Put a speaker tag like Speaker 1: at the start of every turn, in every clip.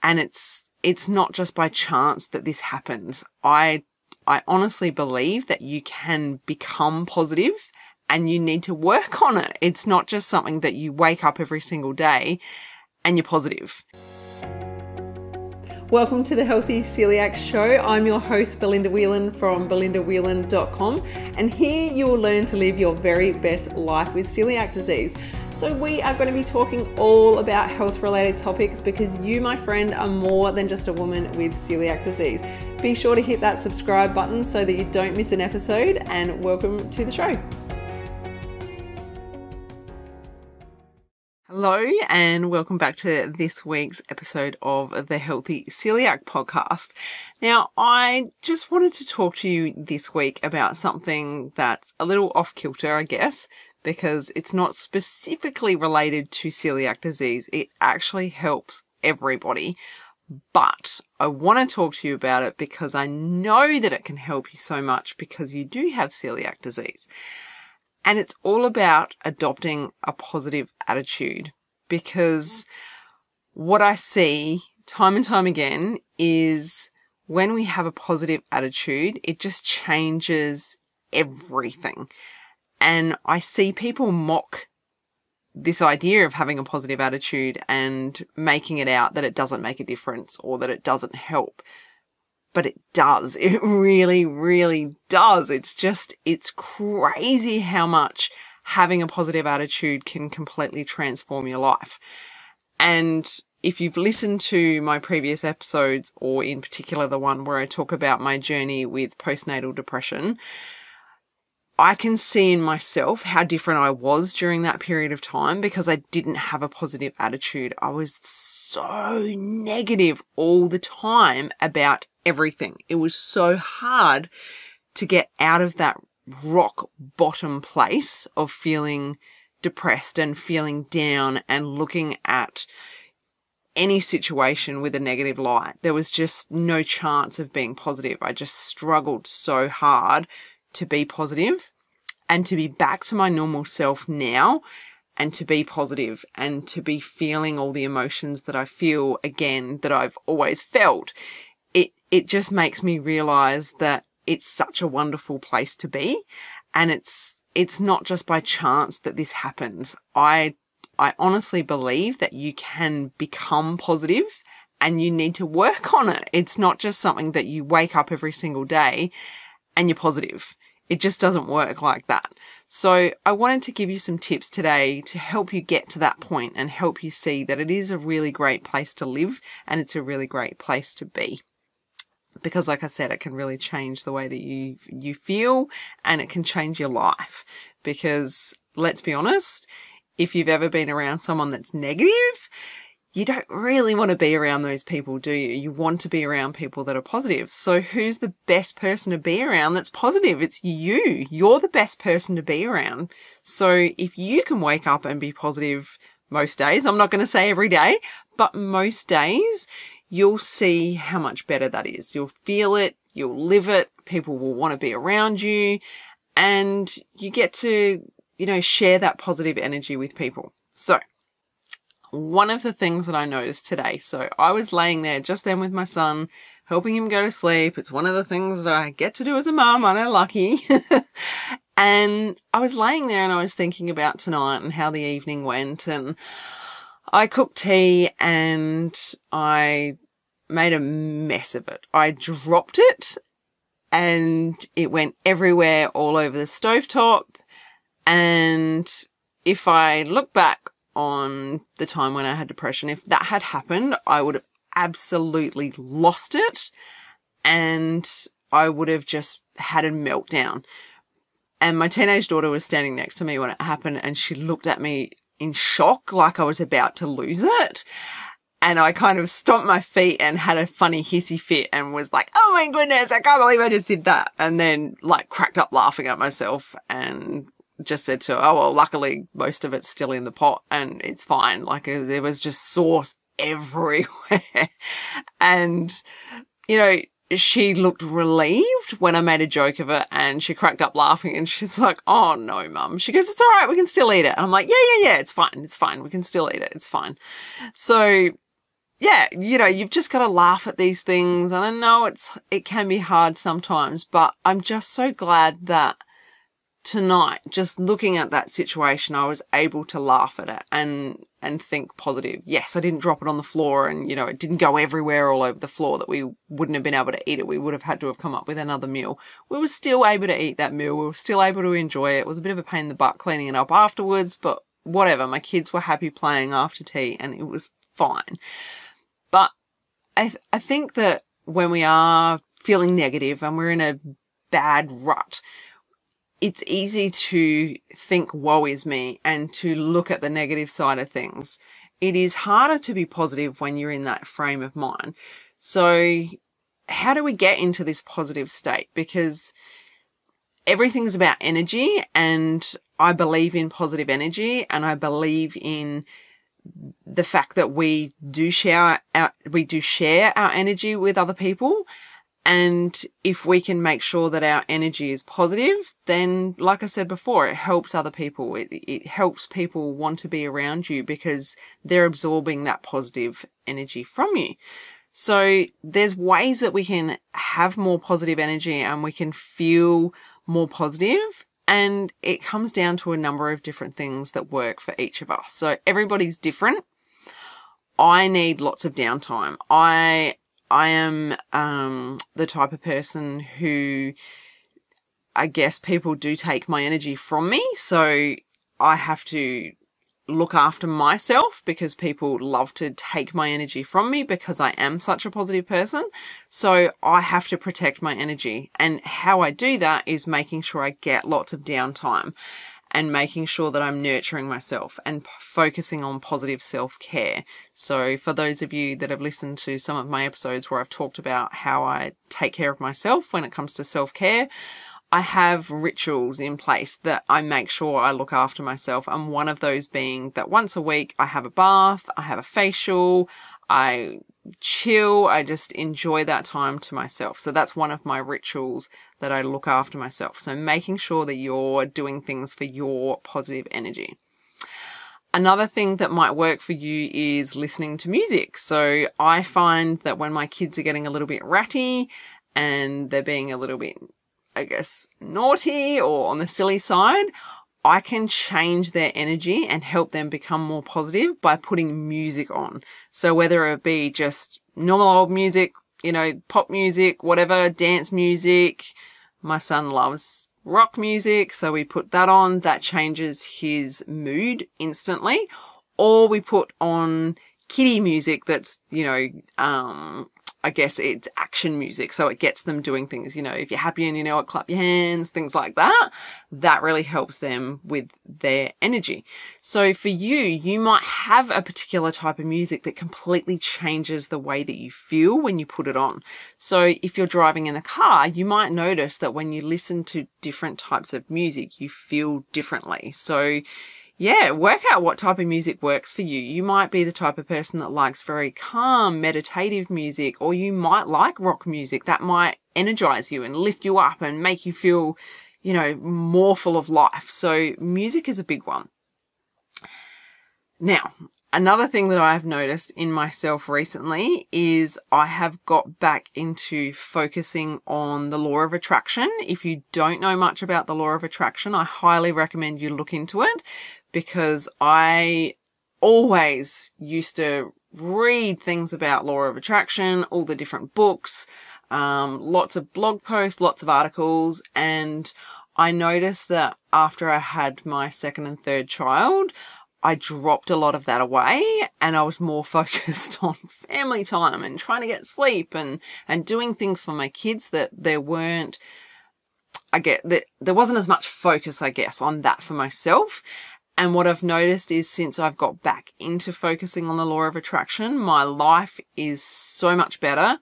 Speaker 1: And it's not just by chance that this happens. I honestly believe that you can become positive and you need to work on it. It's not just something that you wake up every single day and you're positive. Welcome to the Healthy Celiac Show. I'm your host, Belinda Whelan from belindawhelan.com, and here you will learn to live your very best life with celiac disease. So we are going to be talking all about health-related topics because you, my friend, are more than just a woman with celiac disease. Be sure to hit that subscribe button so that you don't miss an episode, and welcome to the show. Hello and welcome back to this week's episode of the Healthy Celiac Podcast. Now, I just wanted to talk to you this week about something that's a little off kilter, I guess, because it's not specifically related to celiac disease. It actually helps everybody. But I want to talk to you about it because I know that it can help you so much because you do have celiac disease. And it's all about adopting a positive attitude, because what I see time and time again is when we have a positive attitude, it just changes everything. And I see people mock this idea of having a positive attitude and making it out that it doesn't make a difference or that it doesn't help. But it does. It really, really does. It's crazy how much having a positive attitude can completely transform your life. And if you've listened to my previous episodes, or in particular the one where I talk about my journey with postnatal depression, I can see in myself how different I was during that period of time because I didn't have a positive attitude. I was so negative all the time about everything. It was so hard to get out of that rock bottom place of feeling depressed and feeling down and looking at any situation with a negative light. There was just no chance of being positive. I just struggled so hard to be positive and to be back to my normal self now and to be positive and to be feeling all the emotions that I feel again that I've always felt. It just makes me realize that it's such a wonderful place to be, and it's not just by chance that this happens. I honestly believe that you can become positive and you need to work on it. It's not just something that you wake up every single day and you're positive. It just doesn't work like that. So I wanted to give you some tips today to help you get to that point and help you see that it is a really great place to live and it's a really great place to be. Because like I said, it can really change the way that you feel, and it can change your life. Because let's be honest, if you've ever been around someone that's negative, you don't really want to be around those people, do you? You want to be around people that are positive. So who's the best person to be around that's positive? It's you. You're the best person to be around. So if you can wake up and be positive most days, I'm not going to say every day, but most days, you'll see how much better that is. You'll feel it, you'll live it, people will want to be around you, and you get to, share that positive energy with people. So one of the things that I noticed today, so I was laying there just then with my son, helping him go to sleep. It's one of the things that I get to do as a mum. I know, lucky. And I was laying there and I was thinking about tonight and how the evening went, and I cooked tea and I made a mess of it. I dropped it and it went everywhere all over the stovetop. And if I look back on the time when I had depression, if that had happened, I would have absolutely lost it and I would have just had a meltdown. And my teenage daughter was standing next to me when it happened and she looked at me in shock, like I was about to lose it. And I kind of stomped my feet and had a funny hissy fit and was like, oh my goodness, I can't believe I just did that. And then cracked up laughing at myself and just said to her, oh, well, luckily most of it's still in the pot and it's fine. There was just sauce everywhere. And, she looked relieved when I made a joke of it and she cracked up laughing and she's like, oh no, Mum. She goes, it's all right. We can still eat it. And I'm like, yeah. It's fine. We can still eat it. It's fine. So, yeah, you've just got to laugh at these things. And I know it can be hard sometimes, but I'm just so glad that tonight, just looking at that situation, I was able to laugh at it and think positive. Yes, I didn't drop it on the floor and, it didn't go everywhere all over the floor that we wouldn't have been able to eat it. We would have had to have come up with another meal. We were still able to eat that meal. We were still able to enjoy it. It was a bit of a pain in the butt cleaning it up afterwards, but whatever. My kids were happy playing after tea and it was fine. But I think that when we are feeling negative and we're in a bad rut, it's easy to think, woe is me, and to look at the negative side of things. It is harder to be positive when you're in that frame of mind. So how do we get into this positive state? Because everything's about energy, and I believe in positive energy, and I believe in the fact that we do share our energy with other people. And if we can make sure that our energy is positive, then, like I said before, it helps other people. It helps people want to be around you because they're absorbing that positive energy from you. So there's ways that we can have more positive energy and we can feel more positive. And it comes down to a number of different things that work for each of us. So everybody's different. I need lots of downtime. I am the type of person who, I guess, people do take my energy from me. So I have to look after myself because people love to take my energy from me because I am such a positive person. So I have to protect my energy. And how I do that is making sure I get lots of downtime and making sure that I'm nurturing myself and focusing on positive self-care. So for those of you that have listened to some of my episodes where I've talked about how I take care of myself when it comes to self-care, I have rituals in place that I make sure I look after myself. And one of those being that once a week I have a bath, I have a facial, I chill, I just enjoy that time to myself. So that's one of my rituals that I look after myself. So making sure that you're doing things for your positive energy. Another thing that might work for you is listening to music. So I find that when my kids are getting a little bit ratty and they're being a little bit, I guess, naughty or on the silly side, I can change their energy and help them become more positive by putting music on. So whether it be just normal old music, pop music, whatever, dance music. My son loves rock music, so we put that on. That changes his mood instantly. Or we put on kiddie music that's, I guess it's action music, so it gets them doing things. If you're happy and clap your hands, things like that. That really helps them with their energy. So for you might have a particular type of music that completely changes the way that you feel when you put it on. So if you're driving in the car, you might notice that when you listen to different types of music, you feel differently. So yeah, work out what type of music works for you. You might be the type of person that likes very calm, meditative music, or you might like rock music. That might energize you and lift you up and make you feel, more full of life. So music is a big one. Now, another thing that I've noticed in myself recently is I have got back into focusing on the law of attraction. If you don't know much about the law of attraction, I highly recommend you look into it because I always used to read things about law of attraction, all the different books, lots of blog posts, lots of articles, and I noticed that after I had my second and third child, I dropped a lot of that away and I was more focused on family time and trying to get sleep and doing things for my kids that there wasn't as much focus, I guess, on that for myself. And what I've noticed is since I've got back into focusing on the law of attraction, my life is so much better.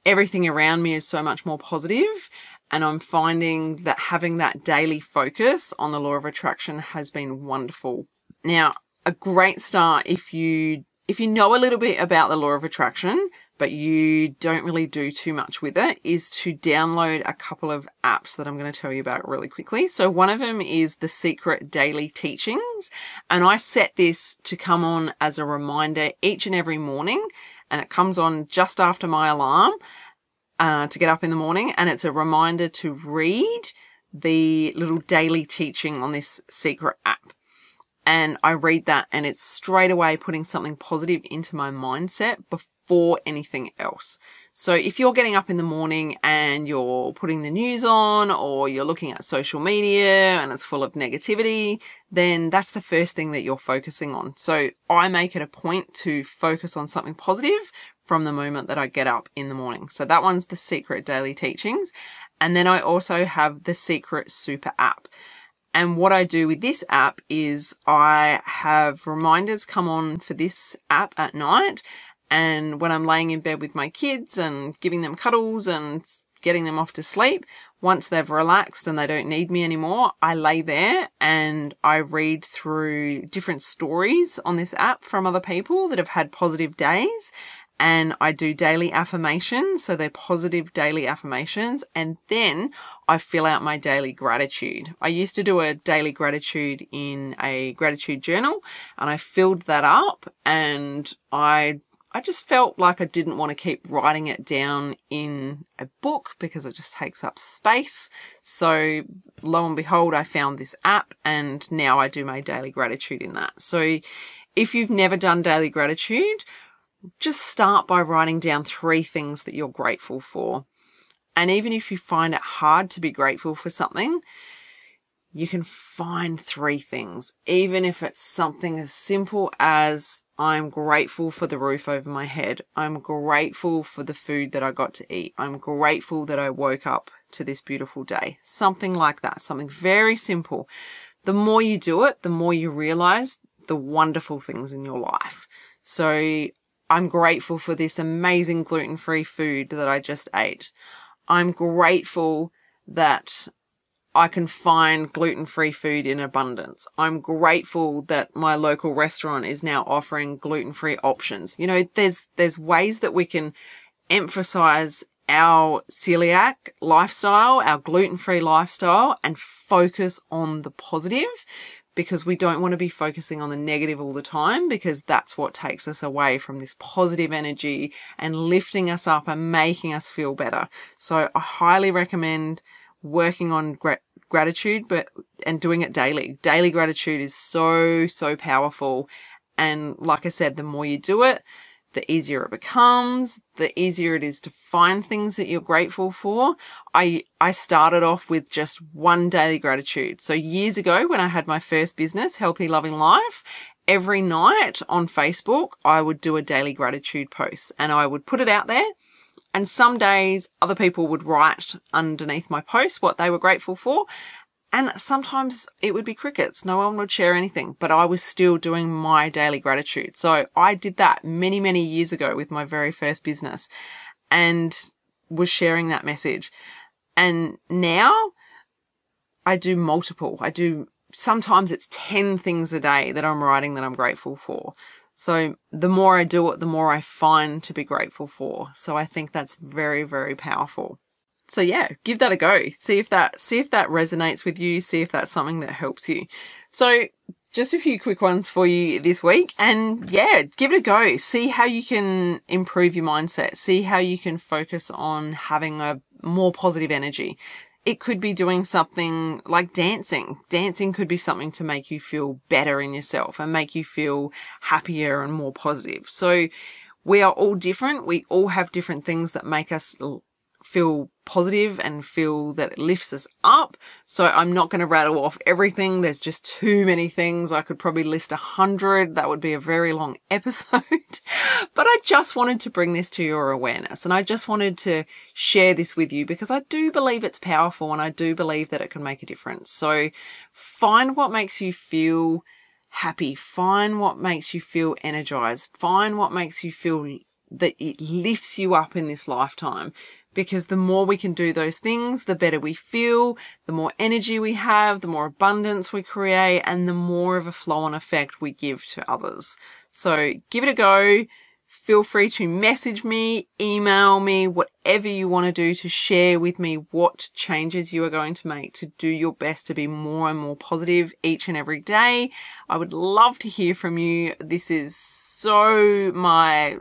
Speaker 1: Everything around me is so much more positive. And I'm finding that having that daily focus on the law of attraction has been wonderful. Now, a great start if you know a little bit about the law of attraction, but you don't really do too much with it, is to download a couple of apps that I'm going to tell you about really quickly. So one of them is the Secret Daily Teachings, and I set this to come on as a reminder each and every morning. and it comes on just after my alarm to get up in the morning, and it's a reminder to read the little daily teaching on this secret app. And I read that, and it's straight away putting something positive into my mindset before anything else. So if you're getting up in the morning and you're putting the news on, or you're looking at social media and it's full of negativity, then that's the first thing that you're focusing on. So I make it a point to focus on something positive from the moment that I get up in the morning. So that one's the secret daily teachings. And then I also have the secret super app. And what I do with this app is I have reminders come on for this app at night. And when I'm laying in bed with my kids and giving them cuddles and getting them off to sleep, once they've relaxed and they don't need me anymore, I lay there and I read through different stories on this app from other people that have had positive days. And I do daily affirmations, so they're positive daily affirmations, and then I fill out my daily gratitude. I used to do a daily gratitude in a gratitude journal, and I filled that up, and I just felt like I didn't want to keep writing it down in a book because it just takes up space. So lo and behold, I found this app, and now I do my daily gratitude in that. So if you've never done daily gratitude, just start by writing down 3 things that you're grateful for. And even if you find it hard to be grateful for something, you can find 3 things. Even if it's something as simple as, I'm grateful for the roof over my head. I'm grateful for the food that I got to eat. I'm grateful that I woke up to this beautiful day. Something like that. Something very simple. The more you do it, the more you realize the wonderful things in your life. So I'm grateful for this amazing gluten-free food that I just ate. I'm grateful that I can find gluten-free food in abundance. I'm grateful that my local restaurant is now offering gluten-free options. You know, there's ways that we can emphasize our celiac lifestyle, our gluten-free lifestyle, and focus on the positive, because we don't want to be focusing on the negative all the time, because that's what takes us away from this positive energy and lifting us up and making us feel better. So I highly recommend working on gratitude, and doing it daily. Daily gratitude is so powerful. And like I said, the more you do it, the easier it becomes, the easier it is to find things that you're grateful for. I started off with just one daily gratitude. So years ago, when I had my first business, Healthy Loving Life, every night on Facebook, I would do a daily gratitude post, and I would put it out there. And some days other people would write underneath my post what they were grateful for. And sometimes it would be crickets. No one would share anything, but I was still doing my daily gratitude. So I did that many years ago with my very first business and was sharing that message. And now I do multiple. Sometimes it's 10 things a day that I'm writing that I'm grateful for. So the more I do it, the more I find to be grateful for. So I think that's very powerful. So yeah, give that a go. See if that resonates with you. See if that's something that helps you. So just a few quick ones for you this week, and yeah, give it a go. See how you can improve your mindset. See how you can focus on having a more positive energy. It could be doing something like dancing. Dancing could be something to make you feel better in yourself and make you feel happier and more positive. So we are all different. We all have different things that make us feel positive and feel that it lifts us up. So I'm not going to rattle off everything. There's just too many things. I could probably list 100. That would be a very long episode. But I just wanted to bring this to your awareness, and I just wanted to share this with you because I do believe it's powerful, and I do believe that it can make a difference. So find what makes you feel happy. Find what makes you feel energized. Find what makes you feel that it lifts you up in this lifetime. Because the more we can do those things, the better we feel, the more energy we have, the more abundance we create, and the more of a flow-on effect we give to others. So give it a go. Feel free to message me, email me, whatever you want to do to share with me what changes you are going to make to do your best to be more and more positive each and every day. I would love to hear from you. This is so my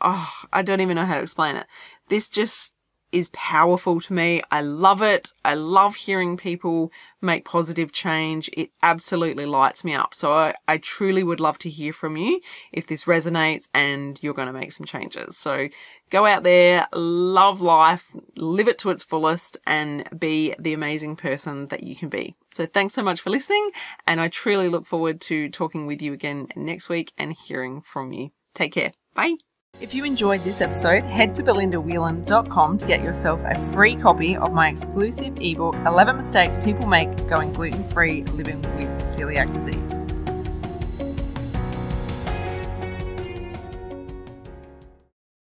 Speaker 1: I don't even know how to explain it. This just is powerful to me. I love it. I love hearing people make positive change. It absolutely lights me up. So I truly would love to hear from you if this resonates and you're going to make some changes. So go out there, love life, live it to its fullest, and be the amazing person that you can be. So thanks so much for listening, and I truly look forward to talking with you again next week and hearing from you. Take care. Bye. If you enjoyed this episode, head to belindawhelan.com to get yourself a free copy of my exclusive ebook, 11 Mistakes People Make Going Gluten-Free Living with Celiac Disease.